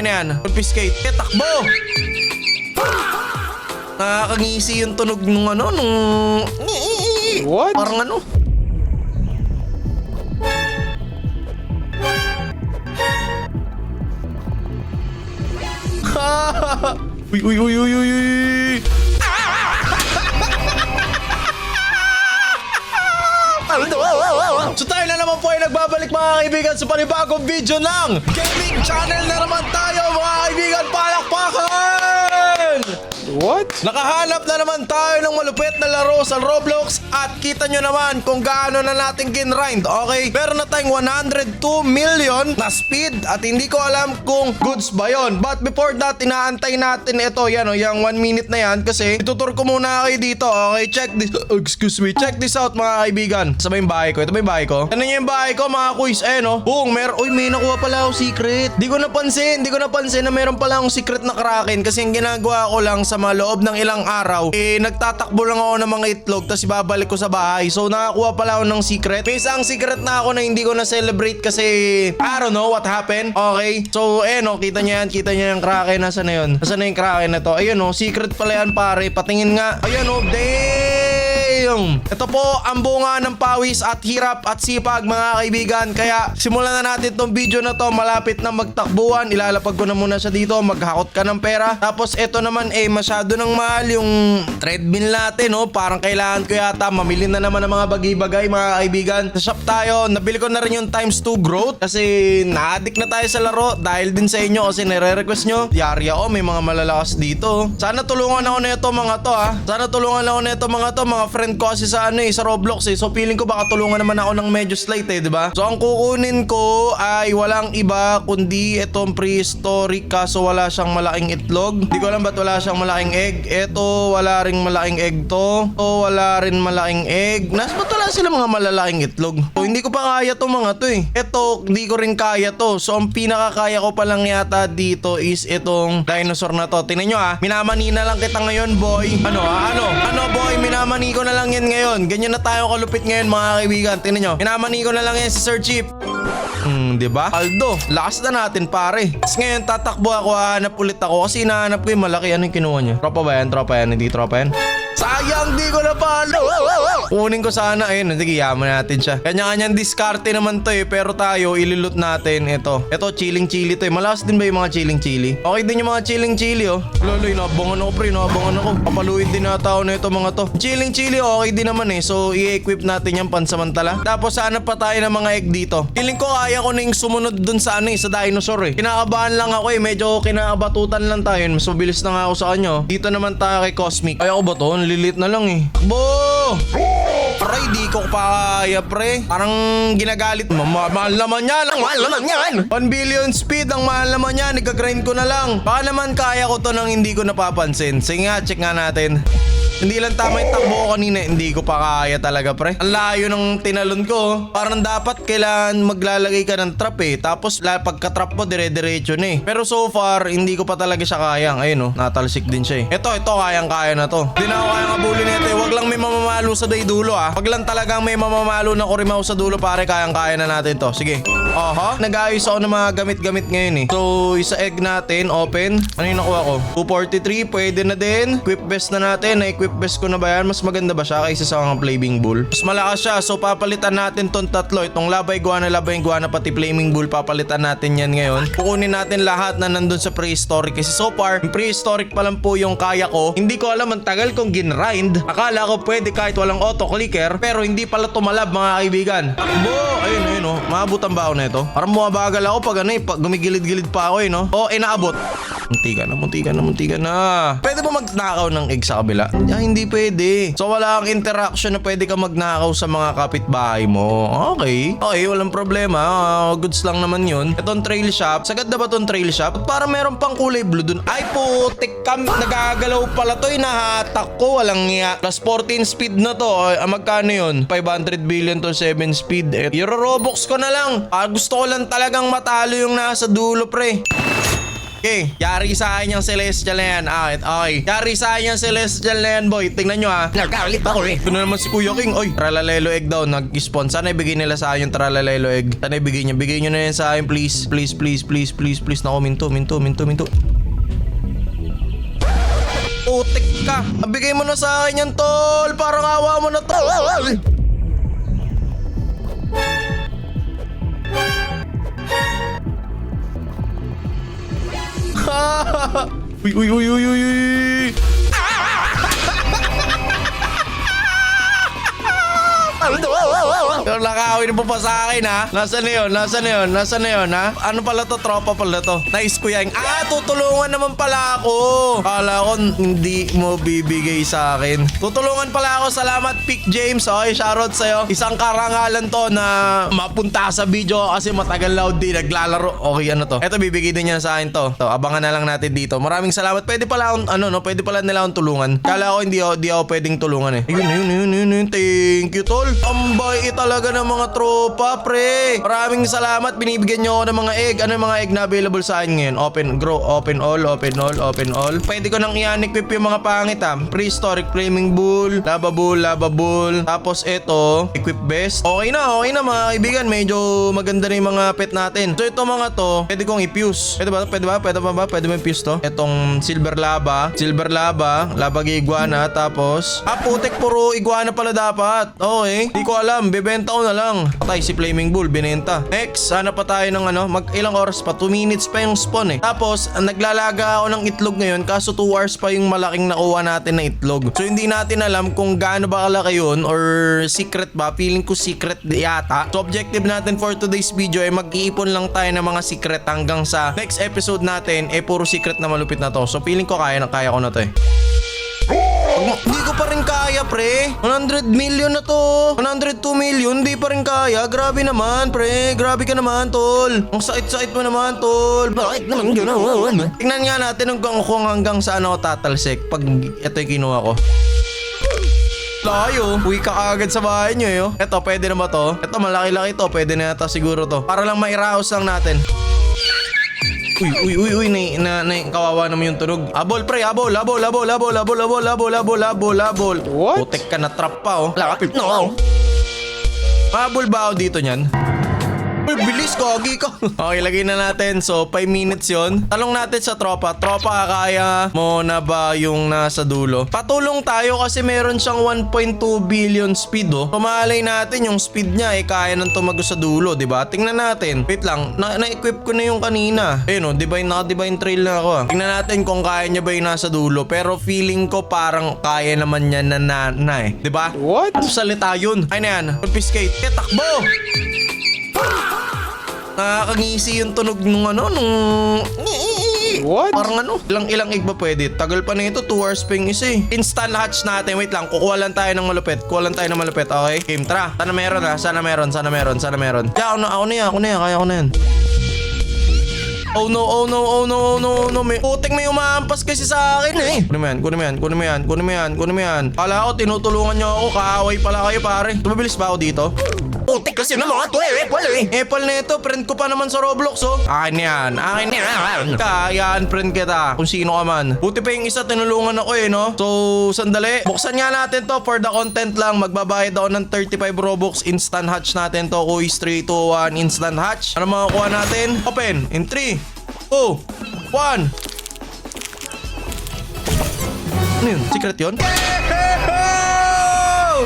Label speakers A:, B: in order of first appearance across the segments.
A: Akin na yan. Confiscate. Takbo! Nakakangisi yung tunog nung ano, nung...
B: What?
A: Parang ano? Uy, uy, uy, uy, uy, uy. So tayo na naman po ay nagbabalik mga kaibigan sa panibagong video ng gaming channel na naman tayo mga kaibigan. Palakpakan!
B: What?
A: Nakahanap na naman tayo ng malupit na laro sa Roblox at kita nyo naman kung gaano na natin ginrind, okay? Meron na tayong 102 million na speed at hindi ko alam kung goods ba yun. But before that, inaantay natin ito, yan o, yung 1 minute na yan kasi itutur ko muna kayo dito, okay? Check this, check this out mga kaibigan. Sa ba yung bahay ko? Ito ba yung bahay ko? Ano yung bahay ko mga quiz? Eh no? Boom, uy, may nakuha pala ako secret. Di ko napansin na meron pala akong secret na Kraken kasi yung ginagawa ko lang sa mga loob ng ilang araw, nagtatakbo lang ako ng mga itlog tapos ibabalik ko sa bahay. So nakakuha pala ako ng secret. May isang secret na ako na hindi ko na celebrate kasi I don't know what happened. Okay? So no, kita niya yung Kraken. Nasaan na yun? Nasaan na yung Kraken na to? Ayun no, secret pala yan pare. Patingin nga. Ayun no, damn! Ito po ang bunga ng pawis at hirap at sipag mga kaibigan. Kaya simulan na natin tong video na to. Malapit na magtakbuhan. Ilalapag ko na muna siya dito. Maghakot ka ng pera. Tapos ito naman masyado nang mahal yung treadmill natin, no? Parang kailangan ko yata mamili na naman ng mga bagay-bagay mga kaibigan. Sa shop tayo, nabili ko na rin yung ×2 growth kasi na-addict na tayo sa laro dahil din sa inyo kasi nire-request nyo. Yari ako, may mga malalakas dito. Sana tulungan ako na ito mga to ha. Sana tulungan ako na ito mga friend ko kasi sa sa Roblox So feeling ko baka tulungan naman ako ng medyo slight diba? So ang kukunin ko ay walang iba kundi itong prehistoric kaso wala siyang malaking itlog. Hindi ko alam ba't wala siyang malaking egg. Ito, wala ring malaking egg to. Ito, wala rin malaking egg. Ba't wala sila mga malalaking itlog? So, hindi ko pa kaya to mga to Ito, hindi ko rin kaya to. So, ang pinakakaya ko pa lang yata dito is itong dinosaur na to. Tingnan nyo minamani na lang kita ngayon, boy. Ano boy? Minamani ko na lang yan ngayon. Ganyan na tayo kalupit ngayon, mga kaibigan. Tingnan nyo. Minamani ko na lang yan si Sir Chief. Diba? Aldo, lakas na natin pare. Tapos ngayon tatakbo ako, hahanap ulit ako kasi hinahanap ko yung malaki. Ano yung kinuha niya? Tropa ba yan? Tropa yan? Hindi tropa yan? Sayang, di ko na palo. Kunin ko sana. Ayun, sige, yaman natin siya. Kanya-kanyang diskarte naman to pero tayo, ililot natin ito. Ito, chilling chili to Malakas din ba yung mga chilling chili? Okay din yung mga chilling chili Loloy, nabangan ako pre, nabangan ako. Papaluin din na tao na ito mga to. Chilling chili, okay din naman So, i-equip natin yan pansamantala. Tapos, hanap pa tayo ng mga egg dito. Feeling ko kaya ko na yung sumunod dun sa sa dinosaur Kinakabahan lang ako medyo kinakabatutan lang tayo. Mas mabilis na nga ako sa kanya. Dito naman tayo kay Cosmic. Kaya ko ba to? Lilit na lang Bo! Pre, di ko pa kaya pre. Parang ginagalit mo. Mahal naman yan. Ang mahal naman yan. 1 billion speed. Ang mahal naman yan. Nagka-grind ko na lang. Baka naman kaya ko to nang hindi ko napapansin. Sige nga, check nga natin. Hindi lang tama yung takbo ko kanina. Hindi ko pa kaya talaga pre. Ang layo ng tinalon ko. Parang dapat kailangan maglalagay ka ng trap Tapos pagka-trap mo dire-diretso na Pero so far hindi ko pa talaga siya kayang. Ayun natalsik din siya Ito kayang-kaya na to. Hindi na ako kayang abulin nito Wag lang may mamamalo sa dulo Wag lang talagang may mamamalo na kurimaw sa dulo pare. Kayang-kaya na natin to. Sige. Nag-ayos ako ng mga gamit-gamit ngayon So isa egg natin open. Ano yung nakuha ko? 243 pwede na din. Equip best na natin. Na-equip best ko na ba yan? Mas maganda ba siya kaysa sa mga flaming bull? Mas malakas siya. So papalitan natin tong tatlo. Itong labay guana pati flaming bull. Papalitan natin yan ngayon. Kukunin natin lahat na nandun sa prehistoric. Kasi so far, prehistoric pa lang po yung kaya ko. Hindi ko alam ang tagal kong ginrind. Akala ko pwede kahit walang auto-clicker. Pero hindi pala tumalab mga kaibigan. Takbo! Ayun Maabutan ba ako na ito? Parang bumabagal ako pag pag gumigilid-gilid pa ako naabot. Muntikan na. Pwede ba magnakaw ng egg sa kabila? Hindi pwede. So wala kang interaction na pwede ka magnakaw sa mga kapitbahay mo. Okay, walang problema. Goods lang naman yun. Itong trail shop. Sagad na ba itong trail shop? Para meron pang kulay blue dun. Ay putik kam. Nagagalaw pala to. Nahatak ko. Walang nga. Plus 14 speed na to. Magkano yun? 500 billion to 7 speed. Euro Robux ko na lang. Gusto ko lang talagang matalo yung nasa dulo pre. Okay, yari sa akin yung celestial na yan. Okay. Yari sa akin yung celestial na yan, boy. Tingnan nyo ha.
C: Nagalit ako eh.
A: Ito na naman si Kuya King. Oy, tralalelo egg daw. Nag-spawn. Sana ibigay nila sa akin yung tralalelo egg. Sana ibigay nyo. Bigay nyo na yan sa akin, please. Please. Naku, minto. Utik ka. Bigay mo na sa akin yan, tol. Parang awa mo na, tol. Uy. Yung nakawin po pa sa akin ha. Nasaan na yun ha? Ano pala to? Tropa pala to. Nice Kuya King. Tutulungan naman pala ako. Kala ko hindi mo bibigay sa akin. Tutulungan pala ako. Salamat Pick James. Okay, shoutout sa'yo. Isang karangalan to na mapunta sa video kasi matagal na di naglalaro. Okay, ano to? Eto, bibigay din niya sa akin to. Abangan na lang natin dito. Maraming salamat. Pwede pala akong, pwede pala nila akong tulungan. Kala ko hindi ako pwedeng tulungan eh. Ayun. Thank you, tol. Ang bait talaga ng mga tropa, pre. Maraming salamat. Binibigyan nyo ako ng mga egg. Ano yung mga egg na available sa akin ngayon? Open all. Pwede ko nang i-unequip yung mga pangit ha. Prehistoric Flaming Bull, Lava Bull. Tapos ito, Equip Best. Okay na mga kaibigan. Medyo maganda na yung mga pet natin. So ito mga to, pwede kong i-fuse. Pwede mo i-fuse to. Itong Silver Lava, Lava Iguana. Tapos, putik, puro iguana pala dapat. Okay, di ko alam. Bebenta ko na lang. Patay si Flaming Bull, binenta. Next, hanap pa tayo ng ilang oras pa. 2 minutes pa yung spawn eh. Tapos, naglalaga ako ng itlog ngayon. Kaso 2 hours pa yung malaking nakuha natin na itlog. So, hindi natin alam kung gaano ba kalaki yun or secret ba. Feeling ko secret yata. So, objective natin for today's video ay mag-iipon lang tayo ng mga secret hanggang sa next episode natin puro secret na malupit na to. So, feeling ko kaya ko na to eh. Hindi ko pa rin kaya, pre. 100 million na to. 102 million, hindi pa rin kaya. Grabe naman, pre. Grabe ka naman, tol. Ang sakit mo naman, tol.
C: Bakit naman gano'n?
A: Tingnan nga natin kung hanggang saan ako tatalsik pag ito yung kinuha ko. Layo. Uwi ka agad sa bahay nyo eh. Ito, pwede na ba to? Ito, malaki-laki to. Pwede na yata siguro to. Para lang mairaos lang natin. Uy, kawawa naman yung tunog. Abol, pre, abol.
B: What?
A: Putek ka na trap pa, oh.
C: Lapit no.
A: Abol ba ako dito nyan? Uy, bilis, kagi ka. Okay, lagay na natin. So, 5 minutes yon. Talong natin sa tropa. Tropa, kaya mo na ba yung nasa dulo? Patulong tayo kasi meron siyang 1.2 billion speed, oh. Pumalay natin yung speed niya, kaya nang tumago sa dulo, diba? Tingnan natin. Wait lang, na-equip ko na yung kanina. Ayun, oh, naka-divine trail na ako, ah. Tingnan natin kung kaya niya ba yung nasa dulo. Pero feeling ko parang kaya naman niya na eh. Diba?
B: What?
A: Ano salita yun? Ay na yan. Confiscate. Takbo! Nakakangisi yung tunog nung
B: What?
A: parang ilang egg ba pwede? Tagal pa na ito, 2 hours pa yung isa eh. Instant hatch natin. Wait lang, kukuha lang tayo ng malupit. Okay, game, tara. Sana meron ha, sana meron. Yeah, ako na yan, kaya ko na yan. Oh no, may putik, may umaampas kasi sa akin eh. Kunin mo yan. Kala ko tinutulungan nyo ako, kaaway pala kayo pare. Tumabilis ba ako dito?
C: Putik kasi ng mga to eh.
A: Apple na ito, friend ko pa naman sa Roblox oh. Akin yan. Kayaan friend kita, kung sino ka man. Buti pa yung isa, tinulungan ako eh, no? So, sandali. Buksan nga natin to for the content lang. Magbabayad ako ng 35 Robux. Instant hatch natin to. Quiz 3, 2, 1, instant hatch. Ano makukuha natin? Open in 3, 2, 1. Ano yun? Secret yun?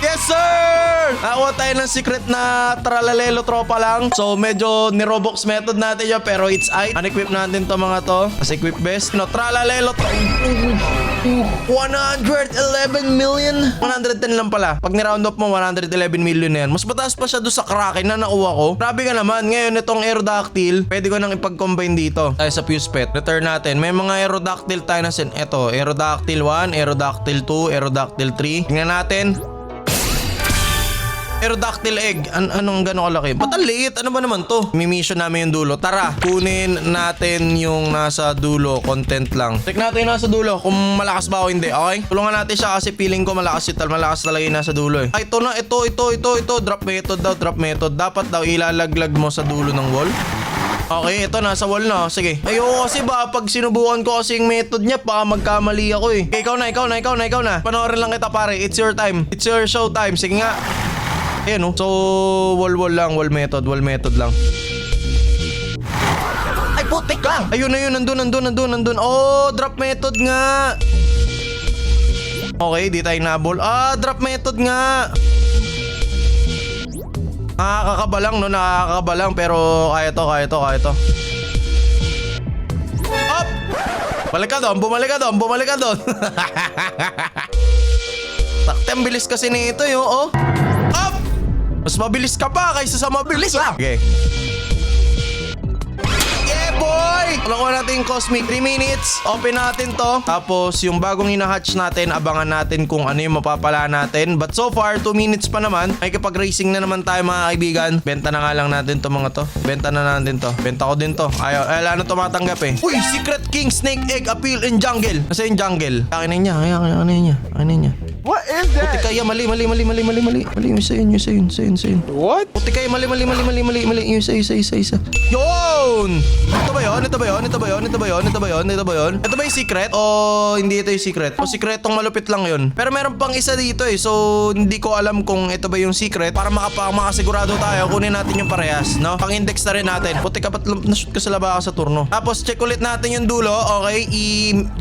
A: Yes, sir! Nakuha tayo ng secret na tralalelo tropa lang. So, medyo ni-Robux method natin yun. Pero it's aight. Unequip natin to mga to. As equip best. Tralalelo 111 million. 110 lang pala. Pag ni-round up mo, 111 million na yan. Mas mataas pa siya doon sa Kraken na nakuha ko. Grabe ka naman. Ngayon, itong Aerodactyl, pwede ko nang ipag-combine dito. Tayo sa Fuse Pet. Return natin. May mga Aerodactyl tayo na sin. Ito, Aerodactyl 1, Aerodactyl 2, Aerodactyl 3. Tingnan natin. Aerodactyl egg. Anong gano'ng kalaki? Ba't ang liit? Ano ba naman to? Mimission namin yung dulo. Tara, kunin natin yung nasa dulo. Content lang. Check natin yung nasa dulo. Kung malakas ba o hindi. Okay? Tulungan natin siya kasi feeling ko malakas talaga yung nasa dulo eh. Ay, ito na. Ito. Drop method daw. Dapat daw ilalaglag mo sa dulo ng wall. Okay, ito nasa wall na. Sige. Ayoko kasi ba pag sinubukan ko kasi yung method niya, baka magkamali ako eh. Okay, ikaw na. Panoorin lang kita pare. It's your time. It's your show time. Sige nga. Ayan oh. So, wall lang. Wall method lang.
C: Ay, putik ka!
A: Ayun. Nandun. Oh, drop method nga. Okay, di tayo nabol. Drop method nga. Nakakakabalang no, nakakakabalang pero kaya to. Up! Bumalik ka doon. Takte, ang bilis kasi nito yo, oh. Up! Mas mabilis ka pa kaysa sa mabilis ah. Okay. Yeah, boy! Nakuha natin yung Cosmic 3 minutes. Open natin to. Tapos yung bagong hinahatch natin, abangan natin kung ano yung mapapala natin. But so far, 2 minutes pa naman. May kapag-racing na naman tayo mga kaibigan. Benta na nga lang natin to mga to. Benta ko din to. Wala na tumatanggap eh. Uy! Secret King Snake Egg Appeal in Jungle. Nasa yung jungle? Akin na niya.
B: What is
A: Puti
B: that?
A: kaya mali. Isa yun.
B: What?
A: Puti kayo, mali. Yung isa. Yun! Ito ba yun? Ito ba yung secret? O hindi ito yung secret? O secretong malupit lang yun. Pero meron pang isa dito eh. So, hindi ko alam kung ito ba yung secret. Para makasigurado tayo, kunin natin yung parehas, no? Pang-index na rin natin. Puti ka ba't na-shoot ka sa laba sa turno? Tapos, check ulit natin yung dulo. Okay?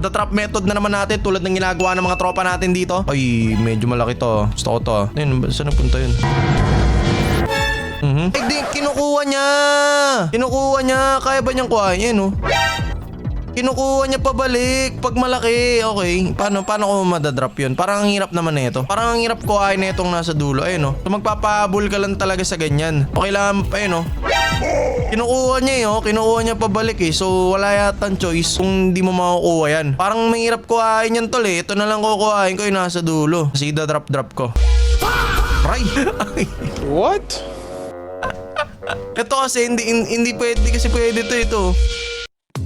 A: The trap method na naman natin tulad ng ginagawa ng mga tropa natin dito. Ay, medyo malaki to. Gusto ko to. Ayun, saan napunta yun? Ay, di, kinukuha niya. Kaya ba niyang kuhain? Yan, oh. Kinukuha niya pabalik pag malaki. Okay. Paano ko madadrop yun? Parang ang hirap naman nito. Parang ang hirap kuhain na itong nasa dulo. Ayun, oh. So, magpapahabol ka lang talaga sa ganyan. Okay lang, ayun, oh. Kinukuha niya pabalik eh. So, wala yatang choice kung hindi mo makukuha yan. Parang mahirap kuhain yan, tol eh. Ito na lang kukuhain ko yung nasa dulo. Kasi drop ko. Right.
B: What?
A: Ito kasi hindi pwede kasi pwede ito.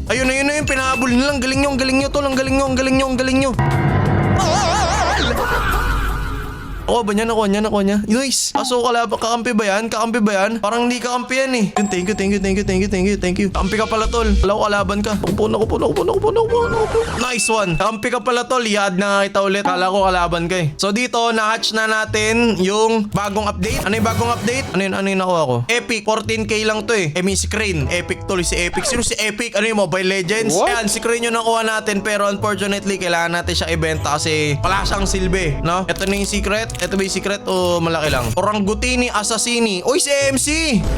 A: Ayun na yung pinahabol nilang. Galing nyo tol. Ang galing nyo. Ba niya? Nakuha niya. Nice. Kaso kakampi ba yan? Parang hindi kakampi yan eh. Thank you. Kakampi ka pala tol. Wala ko kalaban ka. Nakupo. Nice one. Kakampi ka pala tol. Yad na kita ulit. Kala ko kalaban ka eh. So dito, na-hatch na natin yung bagong update. Ano yung bagong update? Ano yung nakuha ko? Epic. 14k lang to eh. Si Crane. Epic tol. Si Epic. Sino si Epic? Ano yung Mobile Legends?
B: What?
A: Ayan, si Crane yung nakuha natin. Pero unfortunately, kailangan natin siya ibenta kasi wala siyang silbi. No? Ito na yung secret. Ito ba yung secret o malaki lang? Orangutini Assassini. Uy, si MC!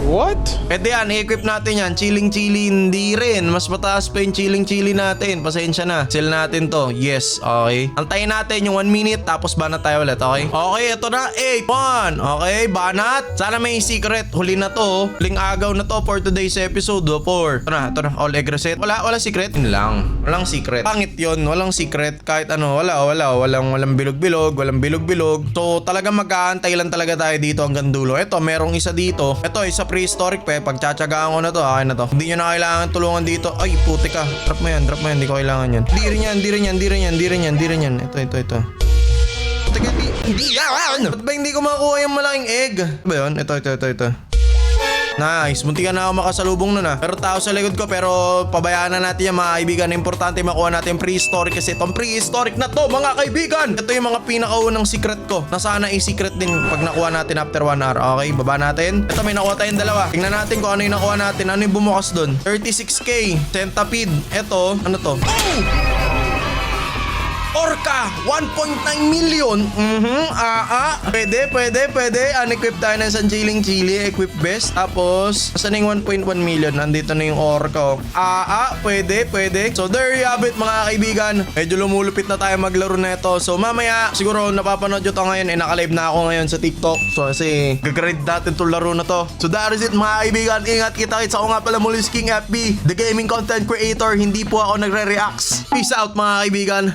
B: What?
A: Pwede yan, i-equip natin yan. Chilling hindi rin. Mas mataas pa yung chilling natin. Pasensya na. Sell natin to. Yes, okay. Antayin natin yung 1 minute tapos banat tayo ulit, okay? Okay, ito na. 8, 1. Okay, banat. Sana may secret. Huli na to. Huling agaw na to for today's episode. 4. Ito na. All egg reset. Wala secret. Yun lang. Walang secret. Pangit yun. Walang secret. Kahit ano. Walang bilog-bilog. So, talagang mag-aantay lang talaga tayo dito hanggang dulo. Ito, merong isa dito. Ito, isa prehistoric pa. Pagtsatsagaan ko na to. Okay na to. Hindi nyo na kailangan tulungan dito. Ay, puti ka. Drop mo yan. Hindi ko kailangan yan. Di rin yan. Ito. Puti ka, hindi yan. Ba't ba hindi ko makuha yung malaking egg? Ba yun? Ito. Nice. Muntikan na ako makasalubong nun ah. Pero tao sa likod ko, pero pabayaan na natin yung mga kaibigan. Importante makuha natin prehistoric kasi itong prehistoric na to mga kaibigan. Ito yung mga pinakaunang secret ko. Nasana i-secret din pag nakuha natin after 1 hour. Okay, baba natin. Ito, may nakuha tayong dalawa. Tingnan natin kung ano yung nakuha natin. Ano yung bumukas doon? 36k. Centipede. Ito, ano to? Oh! Orca, 1.9 million. Pwede. Unequip tayo ng isang chili. Equip best. Tapos, saan yung 1.1 million? Nandito na yung Orca. Pwede. So, there you have it mga kaibigan. Medyo lumulupit na tayo maglaro na ito. So, mamaya, siguro napapanood nyo ito ngayon. Naka-live na ako ngayon sa TikTok. So, kasi gagrind natin itong laro na to. So, that is it mga kaibigan. Ingat kita. Ako nga pala muli si King FB, the gaming content creator. Hindi po ako nagre-reacts. Peace out mga kaibigan.